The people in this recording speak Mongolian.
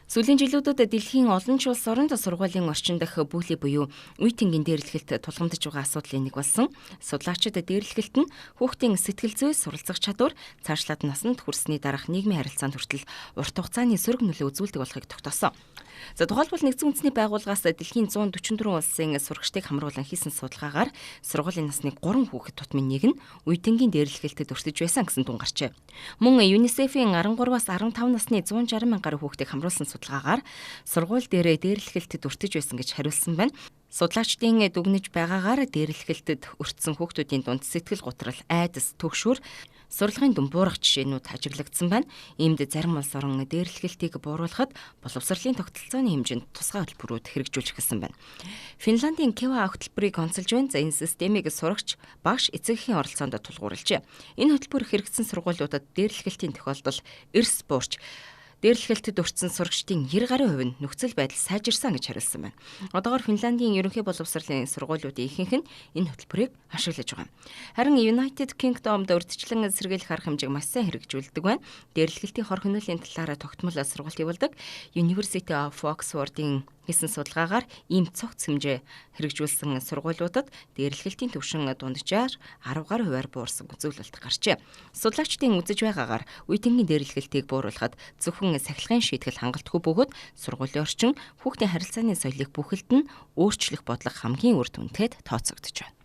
Сүүлийн жилүүдэд дэлхийн олон ч улс оронд сургуулийн орчин дах бүлий буюу үе тэнгийн дээрлэхэлт тулгамдж байгаа асуудлын нэг болсон. Судлаачид дээрлэхэлт нь хүүхдийн сэтгэл зүй, суралцах чадвар, цаашлаад насанд хүрсний дараах нийгмийн харилцаанд хүртэл урт хугацааны сөрөг нөлөө үзүүлдэг болохыг тогтоосон. Тухайлбал Нэгдсэн үндэсний байгууллагаас дэлхийн 144 улсын сурагчдыг хамруулан хийсэн судалгаагаар сургуулийн насны 3 хүүхэд тутмын нэг нь үе тэнгийн дээрлэхэлтэд өртөж байсан гэсэн дүн гарчээ. Мөн ЮНИСЕФ-ийн 13-аас 15 насны 160 мянган гаруй хүүхдийг хамруулсан судалгаагаар сургууль дээрээ дээрлэхэлтэд өртөж байсан гэж хариулсан байна. Судлаачдын дүгнэж байгаагаар дээрлэхэлтэд өртсөн хүүхдүүдийн дунд сэтгэл готрол, айдас, түгшүүр, сурлагын дүн буурах жишээнүүд ажиглагдсан байна. Иймд зарим улс орон дээрлэхэлтийг бууруулахад боловсролын тогтолцооны хэмжээнд тусгай хөтөлбөрүүд хэрэгжүүлж эхэлсэн байна. Финландийн Кева хөтөлбөрийг онцолж байна. Энэ системийг сурагч, багш, эцэгхийн оролцоонд тулгуурлажээ. Энэ хөтөлбөр хэрэгжсэн сургуулиудад дээрлэхэлтийн тохиолдол эрс буурч дээрлэхэлтэд өртсөн сурагчдын 90% нь нөхцөл байдал сайжирсан гэж хариулсан байна. Одоогоор Финландийн ерөнхий боловсролын сургуулиудын ихэнх нь энэ хөтөлбөрийг ашиглаж байгаа. Харин United Kingdom-д урьдчилан сэргийлэх арга хэмжээг маш сайн хэрэгжүүлдэг байна. Дээрлэхэлтийн хор хөнөөлийн талаараа тогтмол сургалт явуулдаг University of Oxford-ийн хийсэн судалгаагаар ийм цогц хэмжээ хэрэгжүүлсэн сургуулиудад дээрлэхэлтийн түвшин дунджаар 10 гаруй хувиар буурсан үзүүлэлт гарчээ. Судлаачдын үзэж байгаагаар үе тэнгийн дээрлэхэлтийг бууруулахад зөвхөн сахилгын шийтгэл хангалтгүй бөгөөд сургуулийн орчин, хүүхдийн харилцааны соёлыг бүхэлд нь өөрчлөх бодлого хамгийн үр дүнтэй тооцогдож байна.